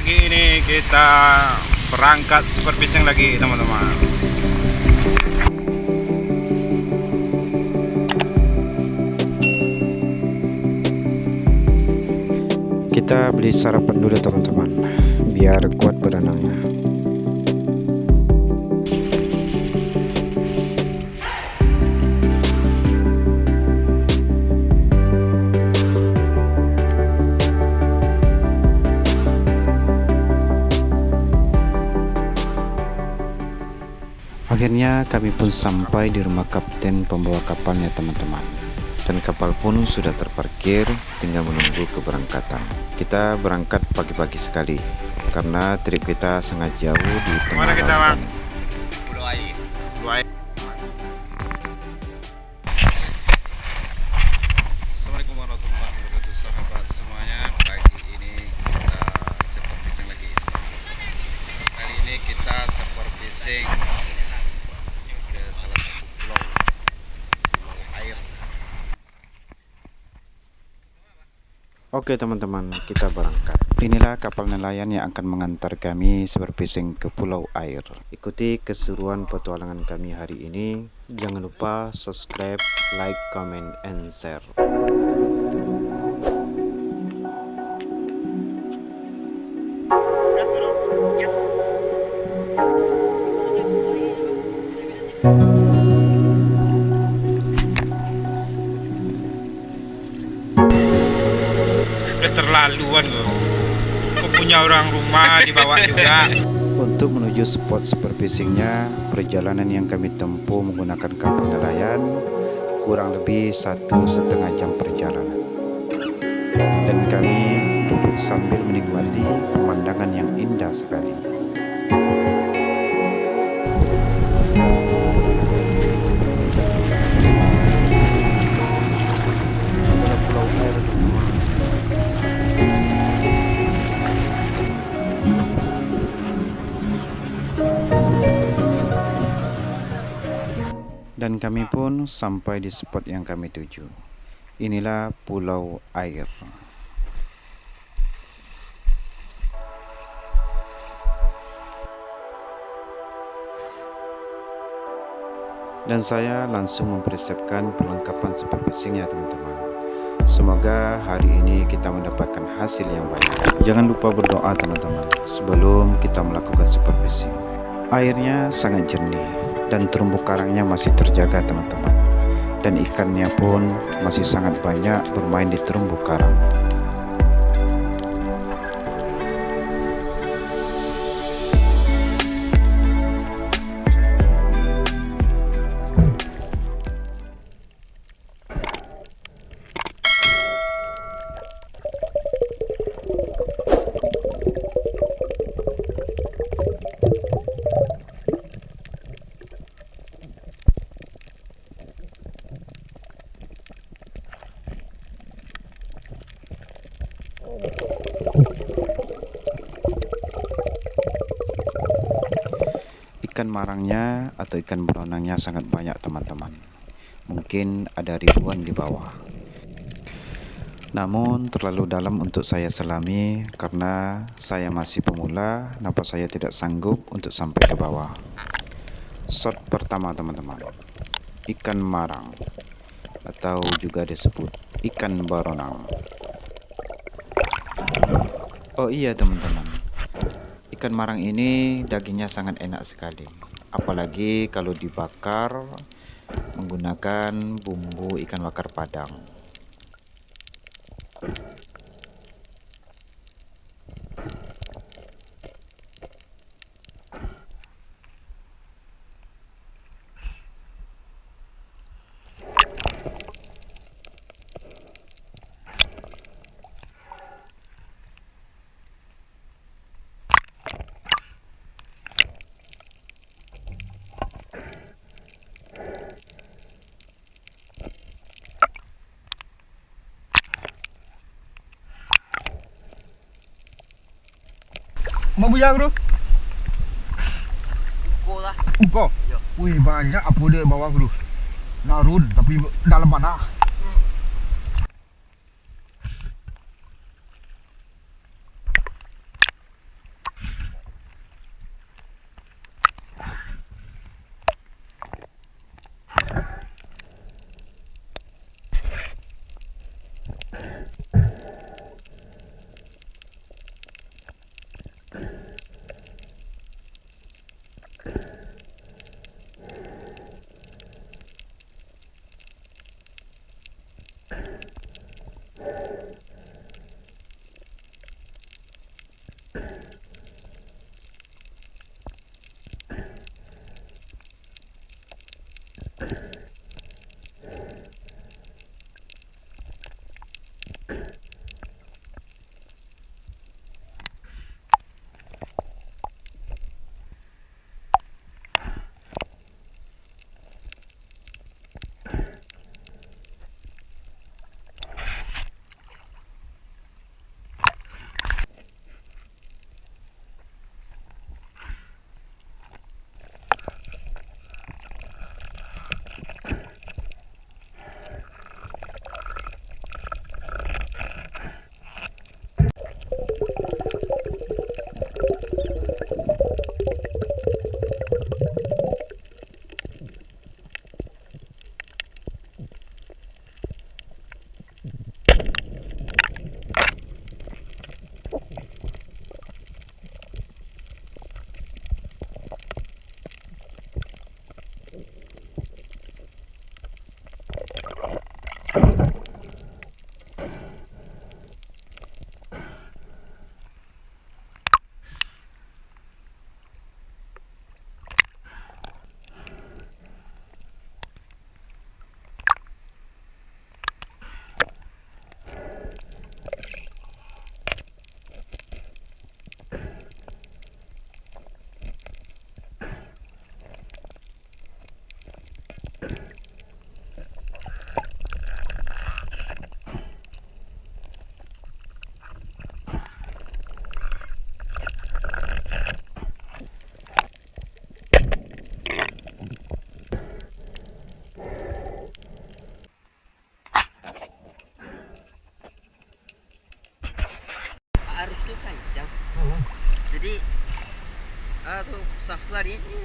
pagi ini kita berangkat super fishing lagi teman-teman. Kita beli sarapan dulu teman-teman, biar kuat berenangnya. Akhirnya kami pun sampai di rumah kapten pembawa kapalnya teman-teman. Dan kapal pun sudah terparkir, tinggal menunggu keberangkatan. Kita berangkat pagi-pagi sekali, karena trip kita sangat jauh di tengah Mana kita, lautan. Pulau Air. Pulau Air. Assalamualaikum warahmatullahi wabarakatuh, sahabat semuanya. Pagi ini kita super fishing lagi. Kali ini kita super fishing ke salah satu pulau air. Oke teman-teman, kita berangkat. Inilah kapal nelayan yang akan mengantar kami super fishing ke Pulau Air. Ikuti keseruan petualangan kami hari ini. Jangan lupa subscribe, like, comment, and share. Yes. Udah terlaluan loh. Kok punya orang rumah dibawa juga. Untuk menuju spot super fishingnya, perjalanan yang kami tempuh menggunakan kapal nelayan kurang lebih 1,5 jam perjalanan. Dan kami duduk sambil menikmati pemandangan yang indah sekali. Pulau Air semua. Dan kami pun sampai di spot yang kami tuju. Inilah Pulau Air. Dan saya langsung mempersiapkan perlengkapan super fishingnya teman-teman. Semoga hari ini kita mendapatkan hasil yang banyak. Jangan lupa berdoa teman-teman sebelum kita melakukan super fishing. Airnya sangat jernih dan terumbu karangnya masih terjaga teman-teman. Dan ikannya pun masih sangat banyak bermain di terumbu karang. Ikan marangnya atau ikan beronangnya sangat banyak teman-teman. Mungkin ada ribuan di bawah. Namun terlalu dalam untuk saya selami karena saya masih pemula, nampaknya saya tidak sanggup untuk sampai ke bawah. Shot pertama teman-teman. Ikan marang atau juga disebut ikan baronang. Oh iya teman-teman, ikan marang ini dagingnya sangat enak sekali, apalagi kalau dibakar menggunakan bumbu ikan bakar Padang. Mau bujang bro? Uko lah. Uko? Ya. Wih banyak apa dia bawah bro. Narun tapi dalam mana? arusnya kencang. Jadi tuh shaft lari ini.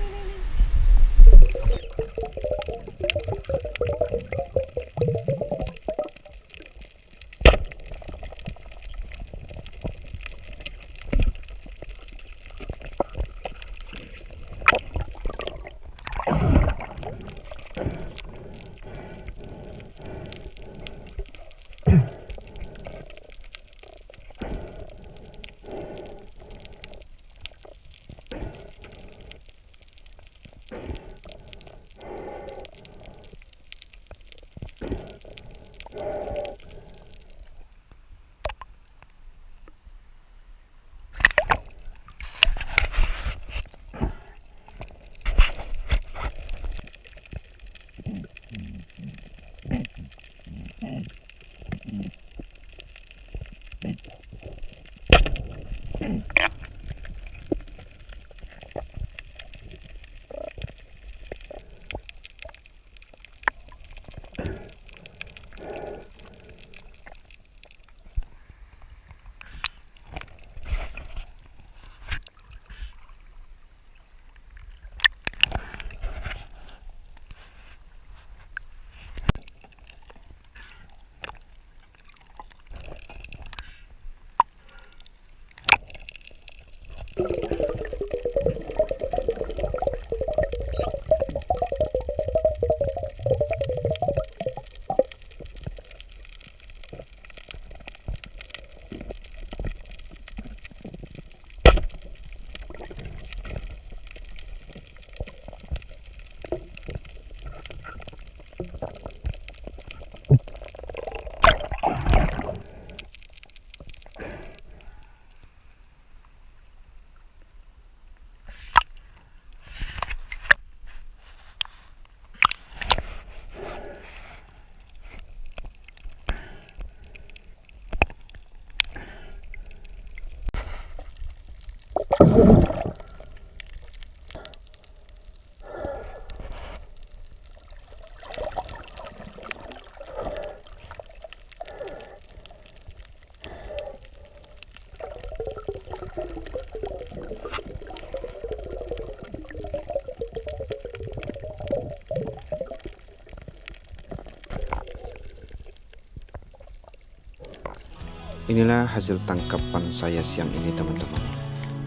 Inilah hasil tangkapan saya siang ini teman-teman.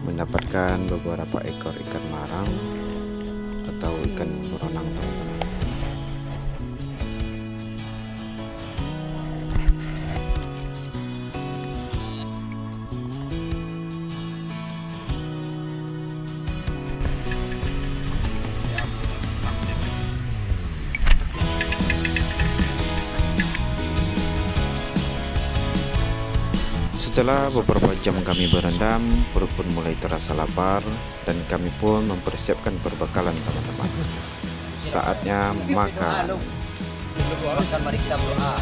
Mendapatkan beberapa ekor ikan marang atau ikan beronang teman-teman. Setelah beberapa jam kami berendam, perut pun mulai terasa lapar dan kami pun mempersiapkan perbekalan teman-teman. Saatnya makan. Mari kita berdoa.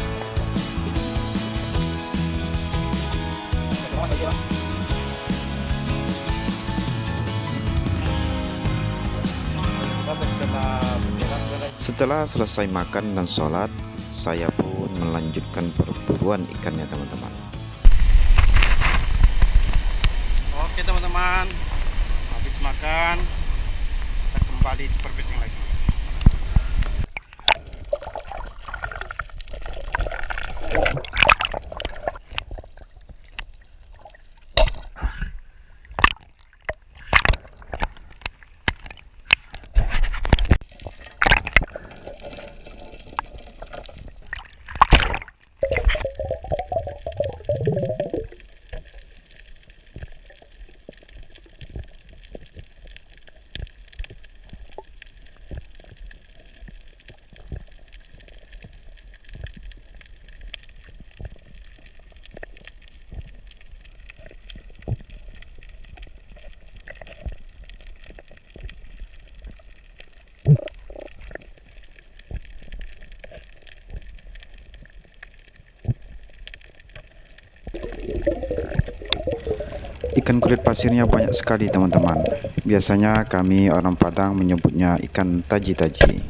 Setelah selesai makan dan sholat, saya pun melanjutkan perburuan ikannya teman-teman. Oke teman-teman, habis makan kita kembali super fishing lagi. Ikan kulit pasirnya banyak sekali teman-teman. Biasanya kami orang Padang menyebutnya ikan taji-taji.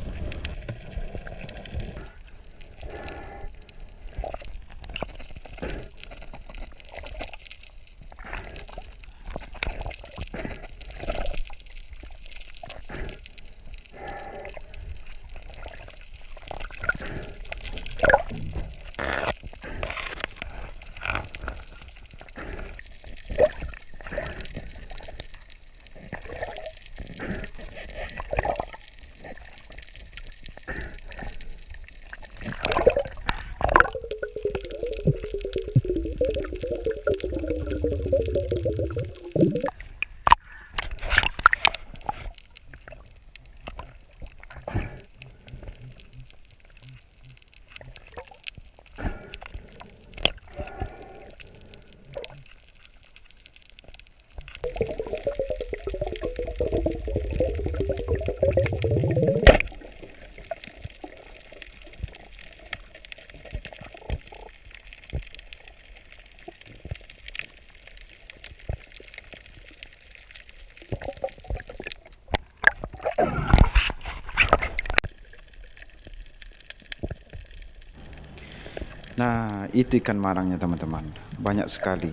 Nah, itu ikan marangnya teman-teman, banyak sekali.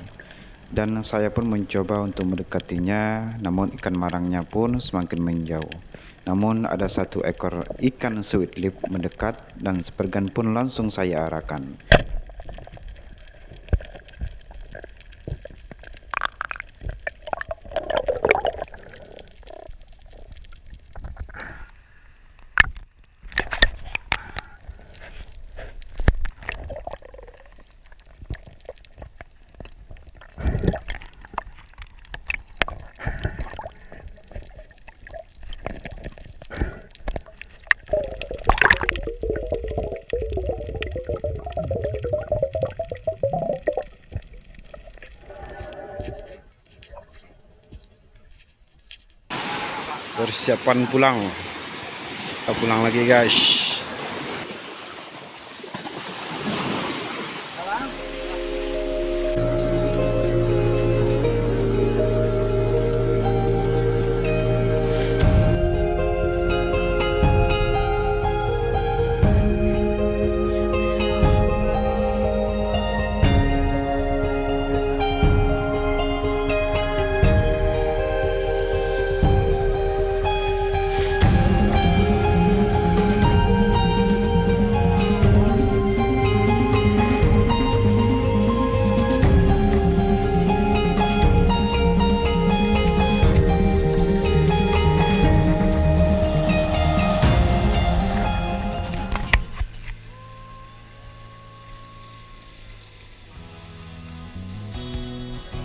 Dan saya pun mencoba untuk mendekatinya, namun ikan marangnya pun semakin menjauh. Namun ada satu ekor ikan sweet lip mendekat dan sepergan pun langsung saya arahkan. Persiapan pulang. Kita pulang lagi guys.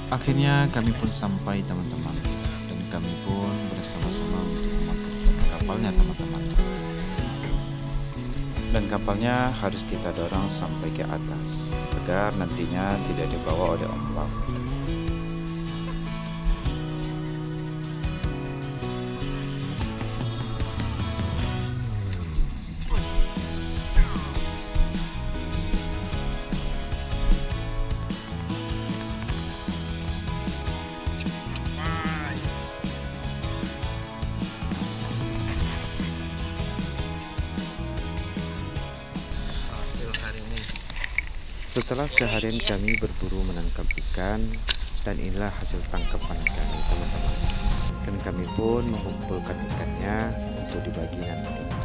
Akhirnya kami pun sampai teman-teman, dan kami pun bersama-sama untuk mematikan kapalnya teman-teman. Dan kapalnya harus kita dorong sampai ke atas agar nantinya tidak dibawa oleh ombak. Hasil hari ini. Setelah seharian kami berburu menangkap ikan, dan inilah hasil tangkapan kami teman-teman. Dan kami pun mengumpulkan ikannya untuk dibagi nanti.